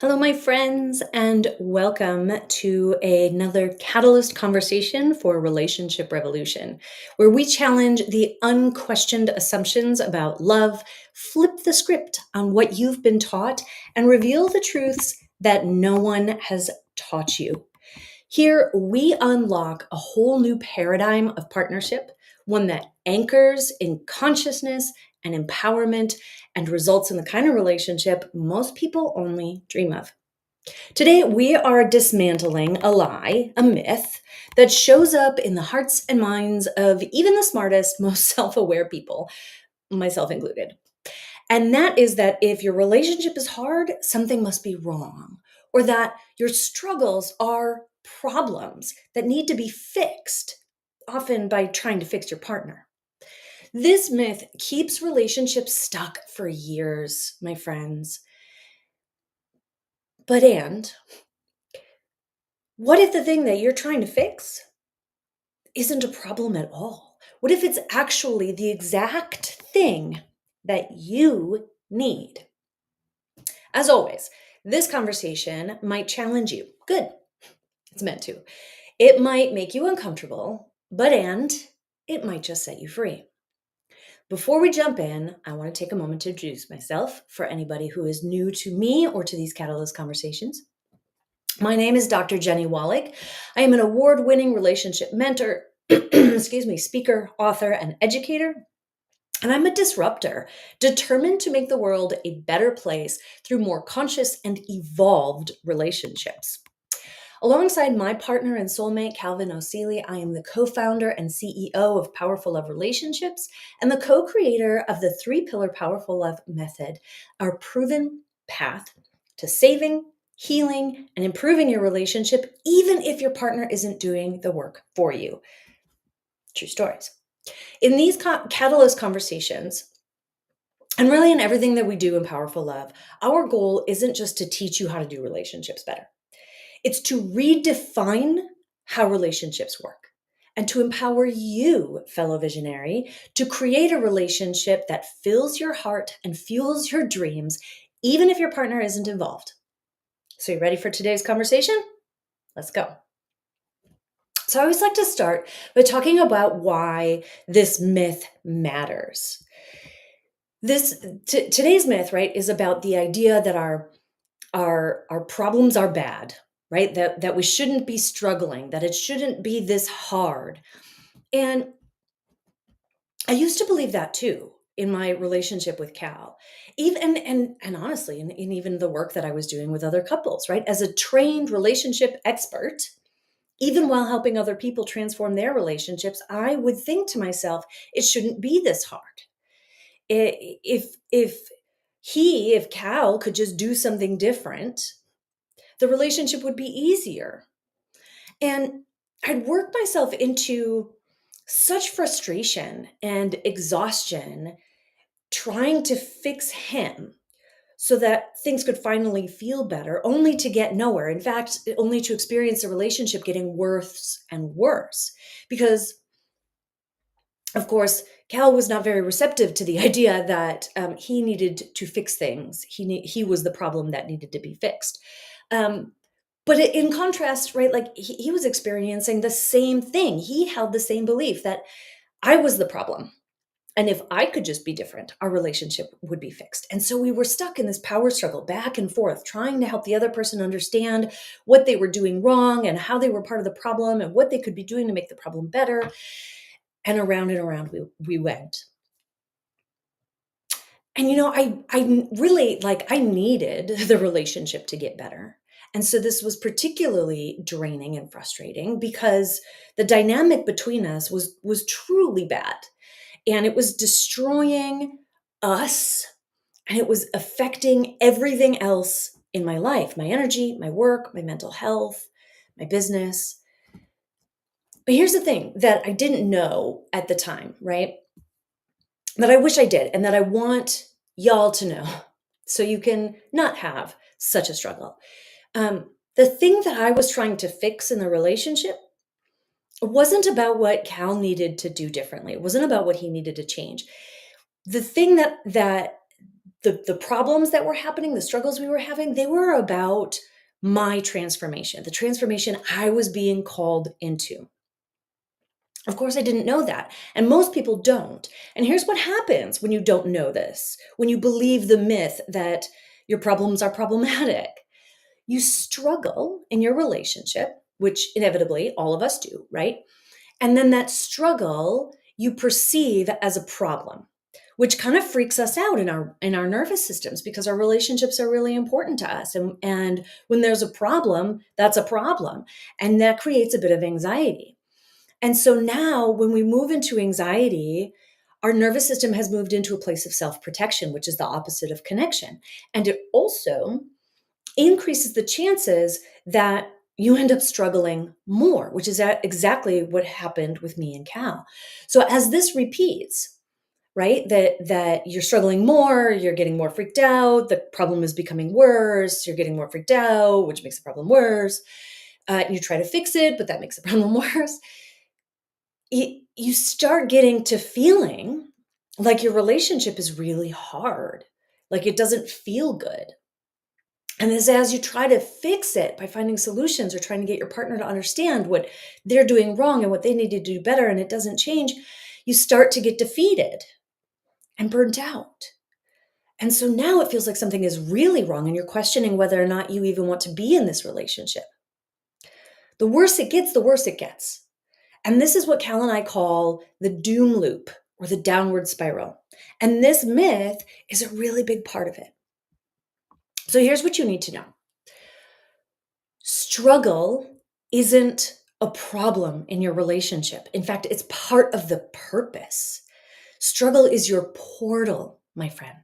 Hello, my friends, and welcome to another Catalyst conversation for Relationship Revolution, where we challenge the unquestioned assumptions about love, flip the script on what you've been taught, and reveal the truths that no one has taught you. Here, we unlock a whole new paradigm of partnership, one that anchors in consciousness and empowerment and results in the kind of relationship most people only dream of. Today, we are dismantling a lie, a myth that shows up in the hearts and minds of even the smartest, most self aware people, myself included. And that is that if your relationship is hard, something must be wrong, or that your struggles are problems that need to be fixed, often by trying to fix your partner. This myth keeps relationships stuck for years, my friends. And what if the thing that you're trying to fix isn't a problem at all? What if it's actually the exact thing that you need? As always, this conversation might challenge you. Good, it's meant to. It might make you uncomfortable, and it might just set you free. Before we jump in, I want to take a moment to introduce myself for anybody who is new to me or to these Catalyst conversations. My name is Dr. Jenny Wallach. I am an award-winning relationship mentor, speaker, author, and educator. And I'm a disruptor, determined to make the world a better place through more conscious and evolved relationships. Alongside my partner and soulmate, Calvin O'Seely, I am the co-founder and CEO of Powerful Love Relationships and the co-creator of the 3-pillar Powerful Love method, our proven path to saving, healing, and improving your relationship, even if your partner isn't doing the work for you. True stories. In these Catalyst conversations, and really in everything that we do in Powerful Love, our goal isn't just to teach you how to do relationships better. It's to redefine how relationships work and to empower you, fellow visionary, to create a relationship that fills your heart and fuels your dreams, even if your partner isn't involved. So, you ready for today's conversation? Let's go. So, I always like to start by talking about why this myth matters. Today's myth, right, is about the idea that our problems are bad, right? That we shouldn't be struggling, that it shouldn't be this hard. And I used to believe that too in my relationship with Cal. Even and honestly, in even the work that I was doing with other couples, right? As a trained relationship expert, even while helping other people transform their relationships, I would think to myself, it shouldn't be this hard. If Cal could just do something different, the relationship would be easier. And I'd worked myself into such frustration and exhaustion trying to fix him so that things could finally feel better, only to get nowhere. In fact, only to experience the relationship getting worse and worse. Because, of course, Cal was not very receptive to the idea that he needed to fix things. He was the problem that needed to be fixed. But in contrast, right, like he was experiencing the same thing. He held the same belief that I was the problem. And if I could just be different, our relationship would be fixed. And so we were stuck in this power struggle back and forth, trying to help the other person understand what they were doing wrong and how they were part of the problem and what they could be doing to make the problem better. And around we went. And I really I needed the relationship to get better. And so this was particularly draining and frustrating because the dynamic between us was truly bad. And it was destroying us, and it was affecting everything else in my life, my energy, my work, my mental health, my business. But here's the thing that I didn't know at the time, right? That I wish I did, and that I want y'all to know so you can not have such a struggle. The thing that I was trying to fix in the relationship wasn't about what Cal needed to do differently. It wasn't about what he needed to change. The thing that the problems that were happening, the struggles we were having, they were about my transformation, the transformation I was being called into. Of course, I didn't know that. And most people don't. And here's what happens when you don't know this, when you believe the myth that your problems are problematic. You struggle in your relationship, which inevitably all of us do, right? And then that struggle you perceive as a problem, which kind of freaks us out in our nervous systems because our relationships are really important to us. And when there's a problem, that's a problem. And that creates a bit of anxiety. And so now when we move into anxiety, our nervous system has moved into a place of self-protection, which is the opposite of connection. And it also increases the chances that you end up struggling more, which is exactly what happened with me and Cal. So as this repeats, right, that you're struggling more, you're getting more freaked out, the problem is becoming worse, you're getting more freaked out, which makes the problem worse. You try to fix it, but that makes the problem worse. You start getting to feeling like your relationship is really hard, like it doesn't feel good. And as you try to fix it by finding solutions or trying to get your partner to understand what they're doing wrong and what they need to do better, and it doesn't change, you start to get defeated and burnt out. And so now it feels like something is really wrong, and you're questioning whether or not you even want to be in this relationship. The worse it gets, the worse it gets. And this is what Cal and I call the doom loop or the downward spiral. And this myth is a really big part of it. So here's what you need to know. Struggle isn't a problem in your relationship. In fact, it's part of the purpose. Struggle is your portal, my friend.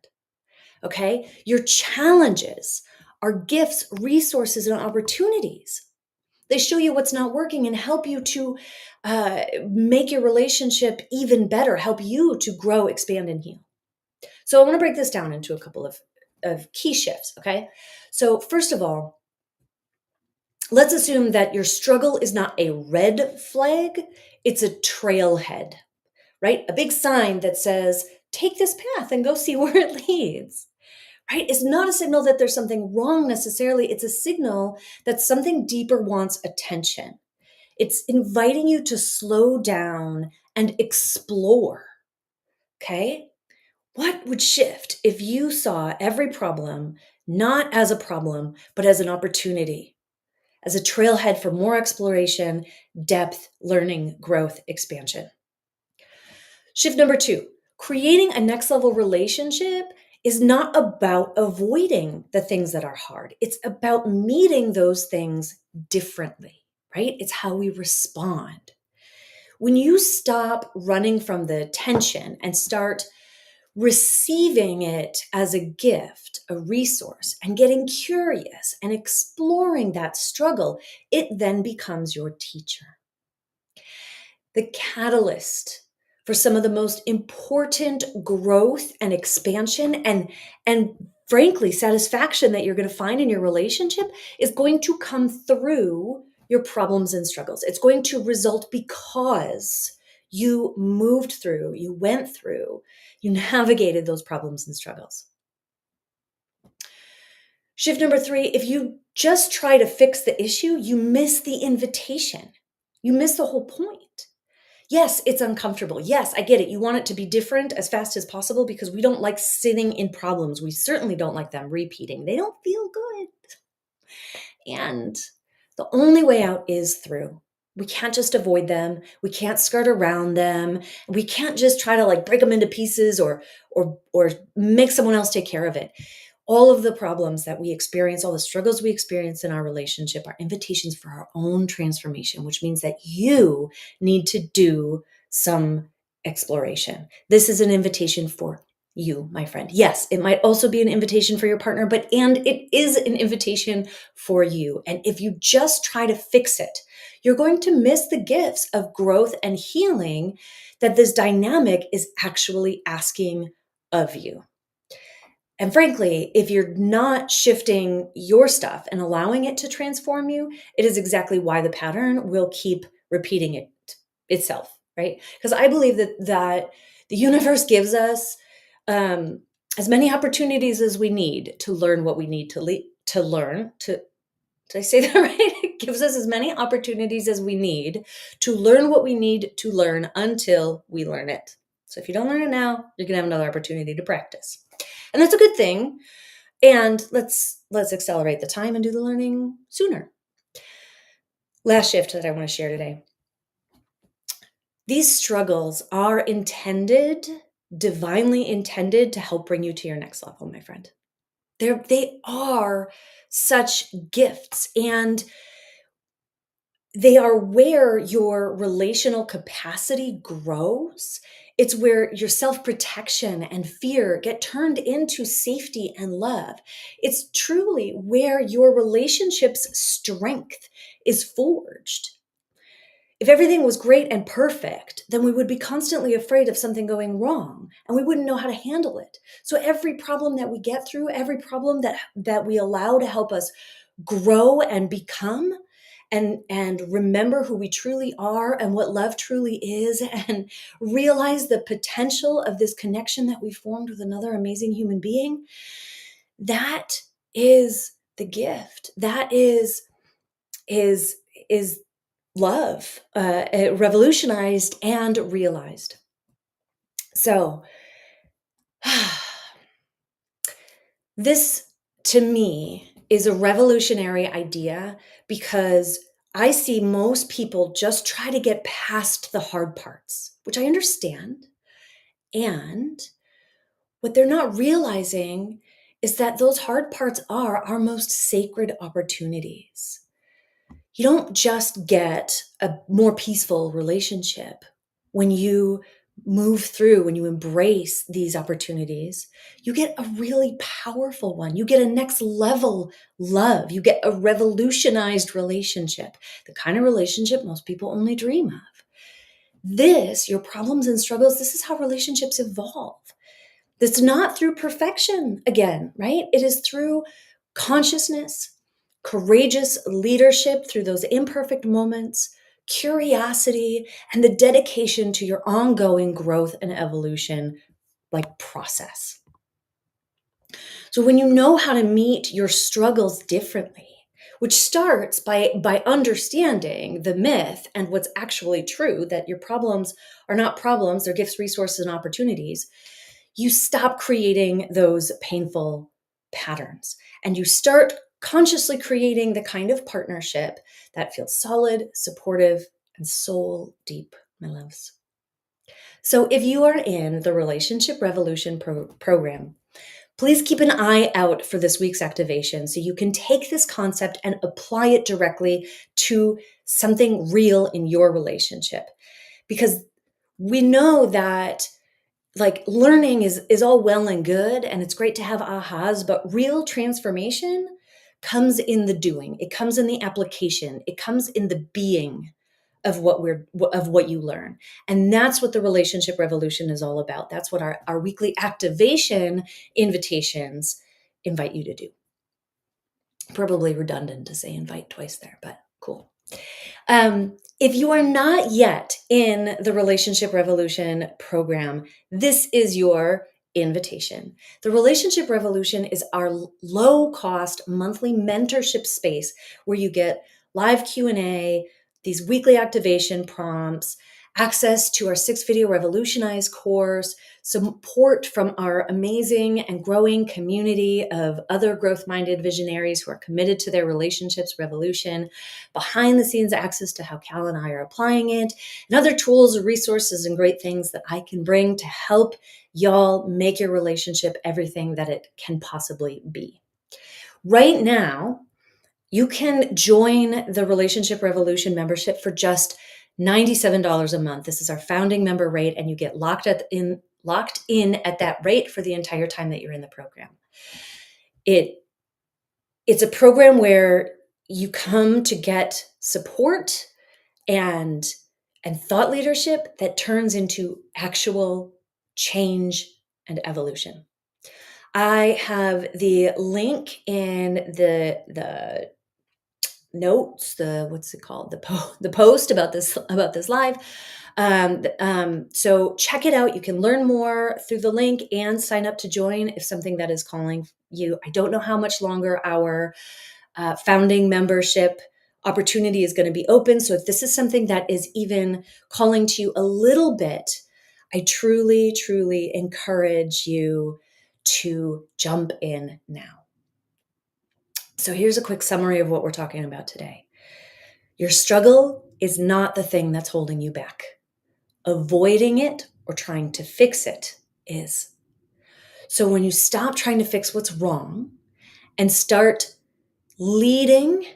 Okay? Your challenges are gifts, resources, and opportunities. They show you what's not working and help you to make your relationship even better, help you to grow, expand, and heal. So I want to break this down into a couple of key shifts, okay? So first of all, let's assume that your struggle is not a red flag, it's a trailhead, right? A big sign that says, take this path and go see where it leads, right? It's not a signal that there's something wrong necessarily. It's a signal that something deeper wants attention. It's inviting you to slow down and explore, okay? What would shift if you saw every problem not as a problem, but as an opportunity, as a trailhead for more exploration, depth, learning, growth, expansion? Shift number 2, creating a next level relationship is not about avoiding the things that are hard. It's about meeting those things differently, right? It's how we respond. When you stop running from the tension and start receiving it as a gift, a resource, and getting curious and exploring that struggle, it then becomes your teacher. The catalyst for some of the most important growth and expansion and frankly satisfaction that you're going to find in your relationship is going to come through your problems and struggles. It's going to result because you moved through, you went through, you navigated those problems and struggles. Shift number 3, if you just try to fix the issue, you miss the invitation. You miss the whole point. Yes, it's uncomfortable. Yes, I get it. You want it to be different as fast as possible because we don't like sitting in problems. We certainly don't like them repeating. They don't feel good. And the only way out is through. We can't just avoid them. We can't skirt around them. We can't just try to like break them into pieces or make someone else take care of it. All of the problems that we experience, all the struggles we experience in our relationship are invitations for our own transformation, which means that you need to do some exploration. This is an invitation for you, my friend. Yes, it might also be an invitation for your partner, and it is an invitation for you. And if you just try to fix it, you're going to miss the gifts of growth and healing that this dynamic is actually asking of you. And frankly, if you're not shifting your stuff and allowing it to transform you, it is exactly why the pattern will keep repeating itself, right? Because I believe that the universe gives us as many opportunities as we need to learn what we need to learn. Did I say that right? It gives us as many opportunities as we need to learn what we need to learn until we learn it. So if you don't learn it now, you're gonna have another opportunity to practice. And that's a good thing. And let's accelerate the time and do the learning sooner. Last shift that I want to share today. These struggles are intended, divinely intended, to help bring you to your next level, my friend. They are such gifts, and they are where your relational capacity grows. It's where your self-protection and fear get turned into safety and love. It's truly where your relationship's strength is forged. If everything was great and perfect, then we would be constantly afraid of something going wrong and we wouldn't know how to handle it. So every problem that we get through, every problem that we allow to help us grow and become and remember who we truly are and what love truly is, and realize the potential of this connection that we formed with another amazing human being, that is the gift. That is love, revolutionized and realized. So this, to me, is a revolutionary idea, because I see most people just try to get past the hard parts, which I understand. And what they're not realizing is that those hard parts are our most sacred opportunities. You don't just get a more peaceful relationship when you move through, when you embrace these opportunities. You get a really powerful one. You get a next level love. You get a revolutionized relationship, the kind of relationship most people only dream of. This, your problems and struggles, this is how relationships evolve. It's not through perfection again, right? It is through consciousness, courageous leadership through those imperfect moments, curiosity, and the dedication to your ongoing growth and evolution, like process. So when you know how to meet your struggles differently, which starts by understanding the myth and what's actually true, that your problems are not problems, they're gifts, resources, and opportunities, you stop creating those painful patterns and you start consciously creating the kind of partnership that feels solid, supportive, and soul deep, my loves. So if you are in the Relationship Revolution program, please keep an eye out for this week's activation so you can take this concept and apply it directly to something real in your relationship. Because we know that, like, learning is all well and good, and it's great to have ahas, but real transformation comes in the doing. It comes in the application. It comes in the being of what you learn. And that's what the Relationship Revolution is all about. That's what our weekly activation invitations invite you to do. Probably redundant to say invite twice there, but cool. If you are not yet in the Relationship Revolution program, this is your invitation. The Relationship Revolution is our low-cost monthly mentorship space where you get live Q&A, these weekly activation prompts, access to our 6-video Revolutionize course, support from our amazing and growing community of other growth-minded visionaries who are committed to their relationships revolution, behind the scenes access to how Cal and I are applying it, and other tools, resources, and great things that I can bring to help y'all make your relationship everything that it can possibly be. Right now, you can join the Relationship Revolution membership for just $97 a month. This is our founding member rate, and you get locked in at that rate for the entire time that you're in the program. It's a program where you come to get support and thought leadership that turns into actual change and evolution. I have the link in the notes, what's it called? The post about this live. So check it out. You can learn more through the link and sign up to join if something that is calling you. I don't know how much longer our founding membership opportunity is going to be open. So if this is something that is even calling to you a little bit, I truly, truly encourage you to jump in now. So here's a quick summary of what we're talking about today. Your struggle is not the thing that's holding you back. Avoiding it or trying to fix it is. So when you stop trying to fix what's wrong and start leading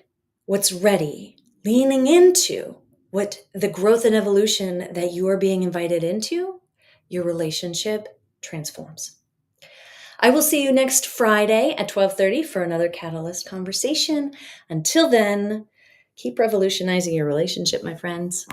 what's ready, leaning into what the growth and evolution that you are being invited into, your relationship transforms. I will see you next Friday at 12:30 for another Catalyst conversation. Until then, keep revolutionizing your relationship, my friends.